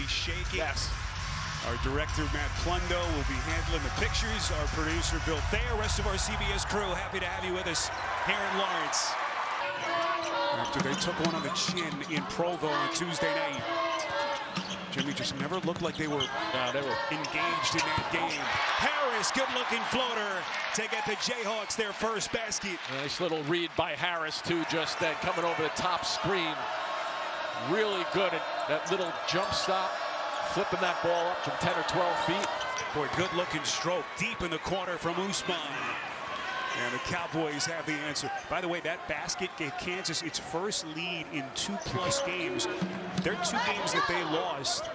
be shaking. Yes. Our director, Matt Plundo, will be handling the pictures. Our producer, Bill Thayer. Rest of our CBS crew, happy to have you with us here in Lawrence. After they took one on the chin in Provo on Tuesday night, Jimmy, just never looked like they were engaged in that game. Harris, good-looking floater to get the Jayhawks their first basket. Nice little read by Harris, too, just then coming over the top screen. Really good at that little jump stop, flipping that ball up from 10 or 12 feet. Boy, good-looking stroke deep in the corner from Usman. And the Cowboys have the answer. By the way, that basket gave Kansas its first lead in 2+ games. Their 2 games that they lost,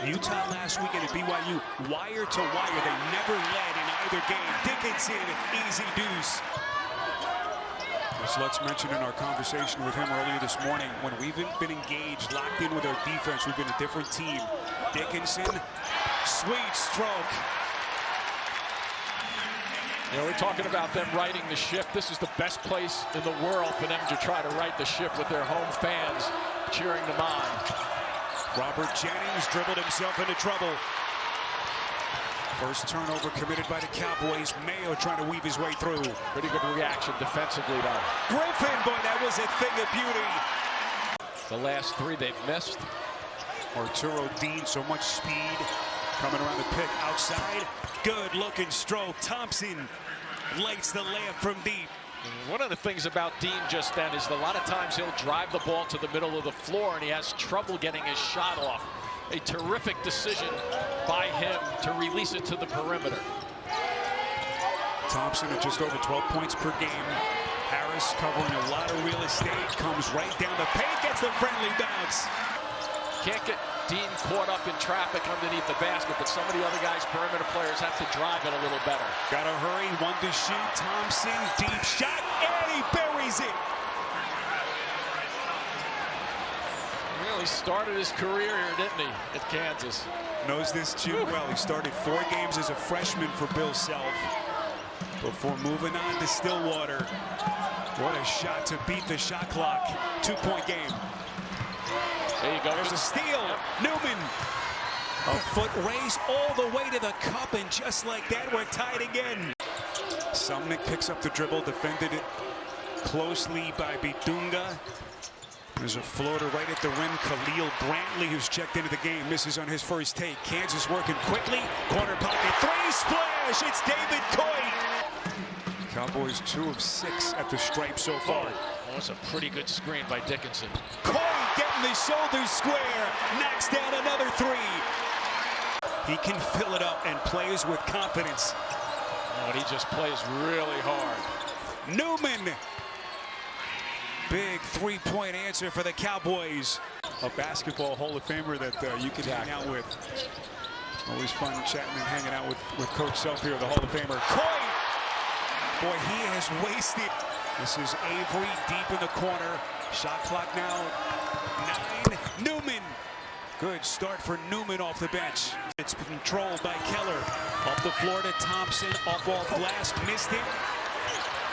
Utah last weekend at BYU, wire to wire. They never led in either game. Dickinson, easy deuce. So let's mention in our conversation with him earlier this morning, when we've been engaged, locked in with our defense, we've been a different team. Dickinson, sweet stroke. You know, we're talking about them righting the ship. This is the best place in the world for them to try to right the ship with their home fans cheering them on. Robert Jennings dribbled himself into trouble. First turnover committed by the Cowboys. Mayo trying to weave his way through. Pretty good reaction defensively, though. Griffin, boy, that was a thing of beauty. The last 3 they've missed. Arturo Dean, so much speed. Coming around the pick outside. Good looking stroke. Thompson lights the layup from deep. One of the things about Dean just then is a lot of times he'll drive the ball to the middle of the floor and he has trouble getting his shot off. A terrific decision by him to release it to the perimeter. Thompson at just over 12 points per game. Harris covering a lot of real estate. Comes right down the paint. Gets the friendly bounce. Can't get Dean caught up in traffic underneath the basket, but some of the other guys, perimeter players, have to drive it a little better. Gotta hurry, 1 to shoot. Thompson, deep shot, and he buries it. Really started his career here, didn't he, at Kansas? Knows this too well. He started 4 games as a freshman for Bill Self before moving on to Stillwater. What a shot to beat the shot clock. 2-point game. There you go. There's a steal. Newman. A foot race all the way to the cup, and just like that, we're tied again. Sumnick picks up the dribble, defended it closely by Bidunga. There's a floater right at the rim. Khalil Brantley, who's checked into the game, misses on his first take. Kansas working quickly. Corner pocket, 3 splash. It's David Coit. Cowboys 2 of 6 at the stripe so far. Oh, that's a pretty good screen by Dickinson. Coit getting the shoulder square. Knocks down another 3. He can fill it up and plays with confidence. Oh, and he just plays really hard. Newman. Big 3-point answer for the Cowboys. A basketball Hall of Famer that you can hang out with. Always fun chatting and hanging out with Coach Self here, the Hall of Famer. Coit! Boy, he has wasted. This is Avery deep in the corner. Shot clock now 9. Newman. Good start for Newman off the bench. It's controlled by Keller. Up the floor to Thompson. Up off glass. Missed it.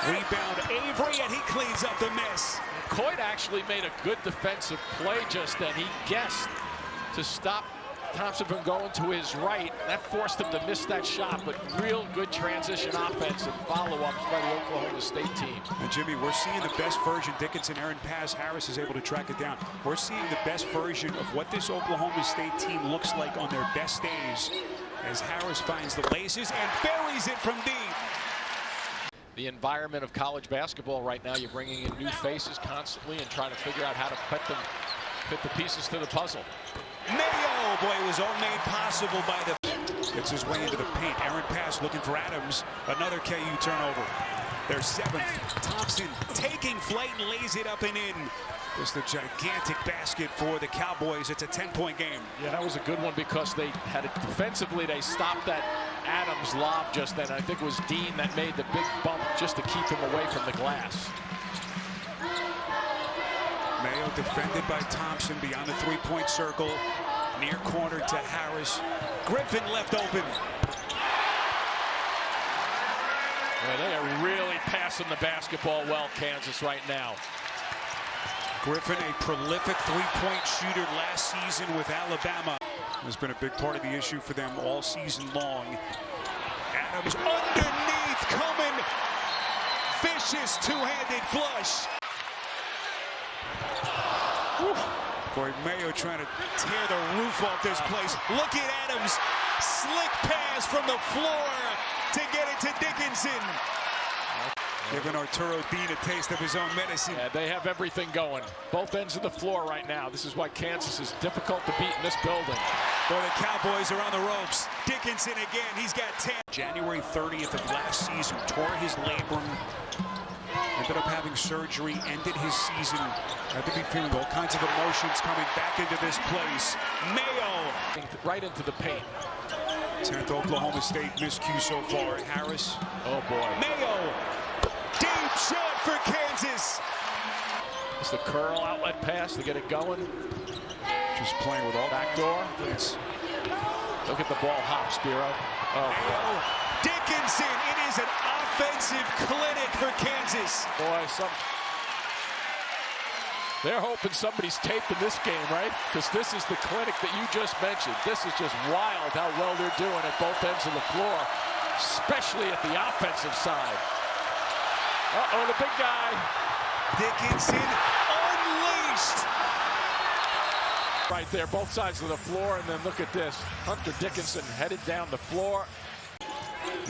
Rebound Avery, and he cleans up the mess. Coit actually made a good defensive play just then. He guessed to stop Thompson from going to his right. That forced him to miss that shot, but real good transition offense and follow-ups by the Oklahoma State team. And Jimmy, we're seeing the best version. Dickinson, Aaron Pass, Harris is able to track it down. We're seeing the best version of what this Oklahoma State team looks like on their best days as Harris finds the laces and buries it from deep. The environment of college basketball right now, you're bringing in new faces constantly and trying to figure out how to fit the pieces to the puzzle. Mayo, boy, it was all made possible by the... Gets his way into the paint. Aaron Pass looking for Adams. Another KU turnover. Their 7th. Thompson taking flight and lays it up and in. Just a gigantic basket for the Cowboys. It's a 10-point game. Yeah, that was a good one because they had it defensively. They stopped that Adams lob just then. I think it was Dean that made the big bump just to keep him away from the glass. Mayo defended by Thompson beyond the 3-point circle. Near corner to Harris. Griffin left open. Yeah, they are really passing the basketball well, Kansas, right now. Griffin, a prolific 3-point shooter last season with Alabama. has been a big part of the issue for them all season long. Adams underneath, coming. Vicious two-handed flush. Whew. Boy, Mayo trying to tear the roof off this place. Look at Adams. Slick pass from the floor to get it to Dickinson. Giving Arturo Dean a taste of his own medicine. Yeah, they have everything going. Both ends of the floor right now. This is why Kansas is difficult to beat in this building. Boy, the Cowboys are on the ropes. Dickinson again, he's got 10. January 30th of last season, tore his labrum. Ended up having surgery, ended his season. Had to be feeling all kinds of emotions coming back into this place. Mayo. Right into the paint. 10th Oklahoma State miscue so far. Harris. Oh, boy. Mayo. Deep shot for Kansas. It's the curl outlet pass to get it going. Just playing with all backdoor. Please. Look at the ball hop, Spiro. Oh, Mayo. Dickinson. It is an offensive clinic for Kansas. Boy, they're hoping somebody's taping this game, right? Because this is the clinic that you just mentioned. This is just wild how well they're doing at both ends of the floor, especially at the offensive side. Uh-oh, the big guy. Dickinson unleashed. Right there, both sides of the floor, and then look at this. Hunter Dickinson headed down the floor.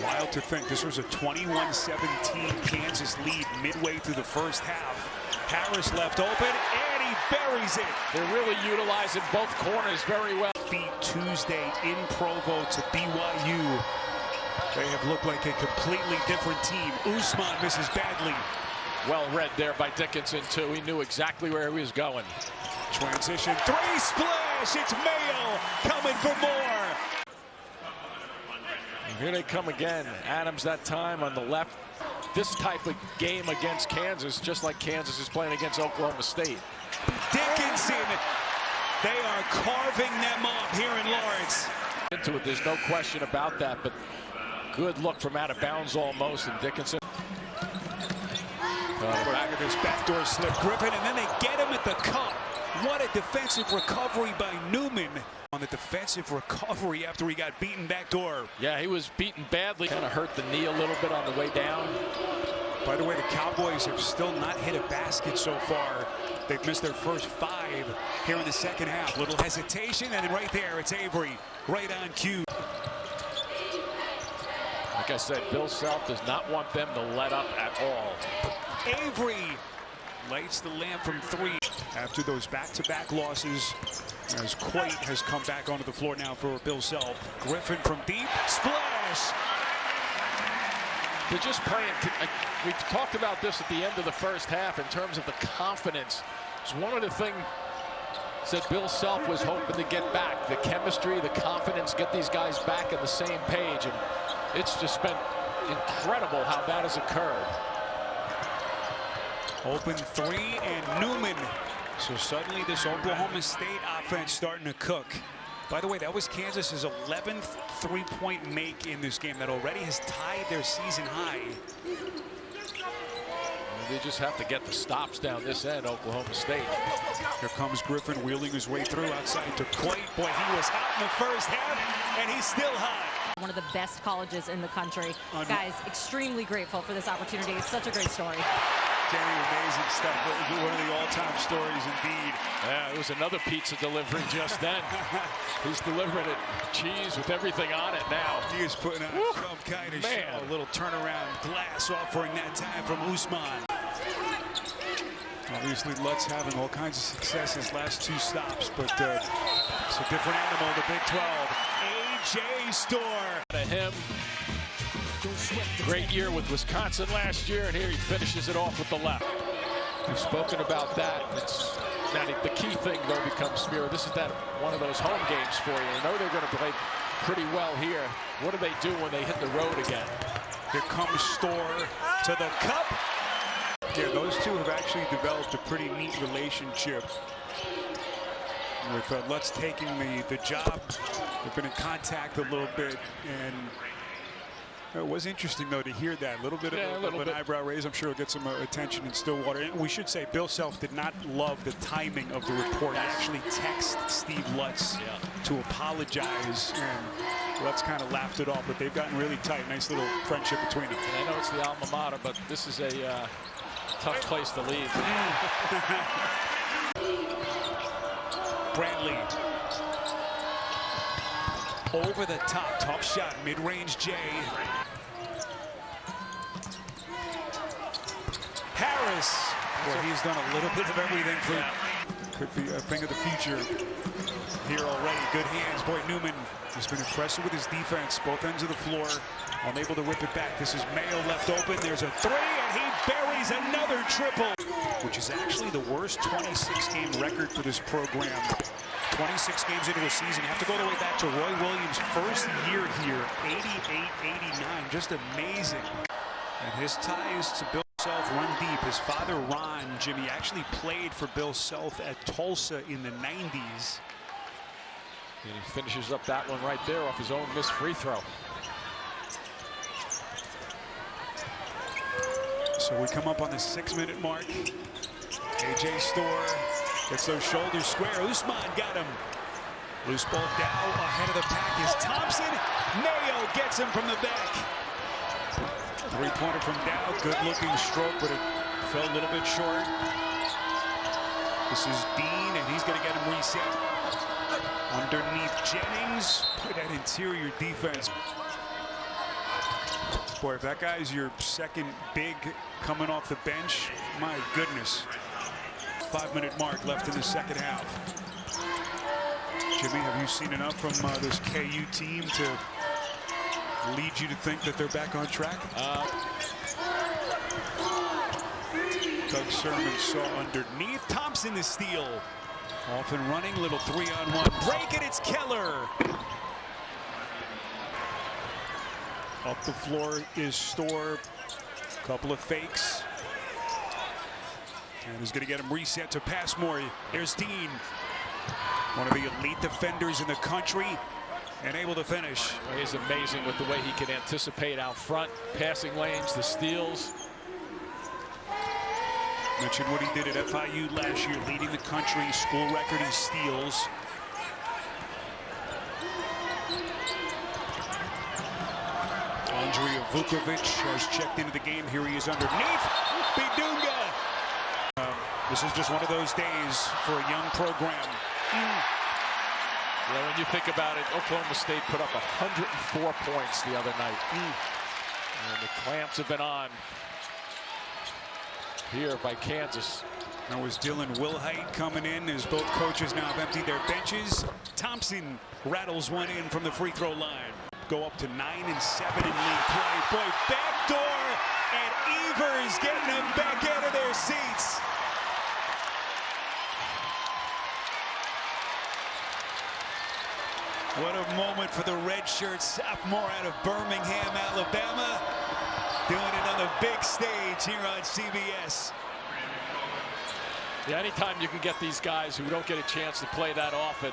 Wild to think this was a 21-17 Kansas lead midway through the first half. Harris left open, and he buries it. They're really utilizing both corners very well. Feet Tuesday in Provo to BYU. They have looked like a completely different team. Usman misses badly. Well read there by Dickinson, too. He knew exactly where he was going. Transition, three splash. It's Mayo coming for more. And here they come again. Adams that time on the left. This type of game against Kansas, just like Kansas is playing against Oklahoma State. Dickinson, they are carving them up here in Lawrence. Into it, there's no question about that, but good look from out of bounds almost, and Dickinson. Back of this backdoor slip, Griffin, and then they get him at the cup. What a defensive recovery by Newman. On the defensive recovery after he got beaten backdoor. Yeah, he was beaten badly. Kind of hurt the knee a little bit on the way down. By the way, the Cowboys have still not hit a basket so far. They've missed their first 5 here in the second half. Little hesitation, and then right there, it's Avery, right on cue. Like I said, Bill Self does not want them to let up at all. Avery lights the lamp from 3 after those back-to-back losses, as Quaid has come back onto the floor now for Bill Self. Griffin from deep, splash. They're just playing. We talked about this at the end of the first half in terms of the confidence. It's one of the things that Bill Self was hoping to get back. The chemistry, the confidence, get these guys back on the same page. And it's just been incredible how that has occurred. Open 3 and Newman. So suddenly this Oklahoma State offense starting to cook. By the way, that was Kansas's 11th three-point make in this game. That already has tied their season high. They just have to get the stops down this end, Oklahoma State. Here comes Griffin wheeling his way through outside to Quaid. Boy, he was hot in the first half, and he's still hot. One of the best colleges in the country. Guys, extremely grateful for this opportunity. It's such a great story. Danny, amazing stuff. One of the all-time stories indeed. Yeah, it was another pizza delivery just then. He's delivering it, cheese with everything on it now. He is putting on some kind of show. A little turnaround glass offering that time from Usman. Obviously, Lutz having all kinds of success his last 2 stops, but it's a different animal, the Big 12. A.J. Storr. To him. Great year with Wisconsin last year, and here he finishes it off with the left. We've spoken about that. Now the key thing, though, becomes, Spiro, this is that one of those home games for you. I know they're going to play pretty well here. What do they do when they hit the road again? Here comes Storr to the cup. Yeah, those two have actually developed a pretty neat relationship. With Lutz taking the job. They've been in contact a little bit, and It was interesting, though, to hear that. A little bit of an eyebrow raise. I'm sure it'll get some attention in Stillwater. And we should say Bill Self did not love the timing of the report. He actually texted Steve Lutz to apologize, and Lutz kind of laughed it off. But they've gotten really tight. Nice little friendship between them. And I know it's the alma mater, but this is a tough place to leave. Brantley. Over the top, tough shot, mid-range Jay. Harris. Well, he's done a little bit of everything for could be a thing of the future here already. Good hands. Boy, Newman has been impressive with his defense, both ends of the floor. Unable to whip it back. This is Mayo left open. There's a three, and he buries another triple, which is actually the worst 26-game record for this program. 26 games into a season. You have to go all the way back to Roy Williams' first year here, 88-89. Just amazing. And his ties to Bill Self run deep. His father, Ron, Jimmy, actually played for Bill Self at Tulsa in the 90s. And he finishes up that one right there off his own missed free throw. So we come up on the 6-minute mark. AJ Storr gets those shoulders square. Usman got him. Loose ball down ahead of the pack is Thompson. Mayo gets him from the back. Three-pointer from Dow. Good-looking stroke, but it fell a little bit short. This is Dean, and he's going to get him reset. Underneath Jennings. Look at that interior defense. Boy, if that guy's your second big coming off the bench, my goodness. 5-minute mark left in the second half. Jimmy, have you seen enough from this KU team to lead you to think that they're back on track? Doug Sermon saw underneath. Thompson the steal. Off and running, little 3-on-1 break, and it's Keller. Up the floor is Storr. Couple of fakes. And he's going to get him reset to Passmore. There's Dean. One of the elite defenders in the country. And able to finish. Well, he's amazing with the way he can anticipate out front. Passing lanes, the steals. Mentioned what he did at FIU last year, leading the country, school record in steals. Andrija Vukovic has checked into the game. Here he is underneath. Bidunga. This is just one of those days for a young program. Yeah, when you think about it, Oklahoma State put up 104 points the other night. And the clamps have been on here by Kansas. That was Dylan Wilhite coming in as both coaches now have emptied their benches. Thompson rattles one in from the free throw line. Go up to 9 and 7 in league play. Boy, backdoor, and Evers getting them back out of their seats. What a moment for the redshirt sophomore out of Birmingham, Alabama. Doing it on the big stage here on CBS. Yeah, anytime you can get these guys who don't get a chance to play that often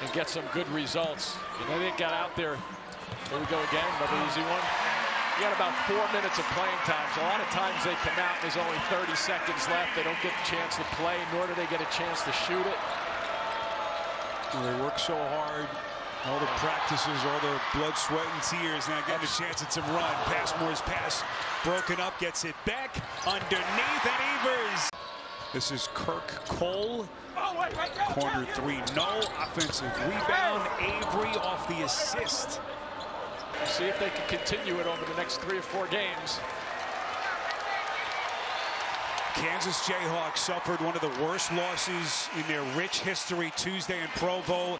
and get some good results. You know, they got out there. Here we go again, another easy one. You got about 4 minutes of playing time. So a lot of times they come out, there's only 30 seconds left. They don't get a chance to play, nor do they get a chance to shoot it. Well, they work so hard. All the practices, all the blood, sweat, and tears. Now getting a chance at some run. Passmore's pass broken up, gets it back underneath, and Evers. This is Kirk Cole. Corner three, no. Offensive rebound. Avery off the assist. We'll see if they can continue it over the next 3 or 4 games. Kansas Jayhawks suffered one of the worst losses in their rich history Tuesday in Provo.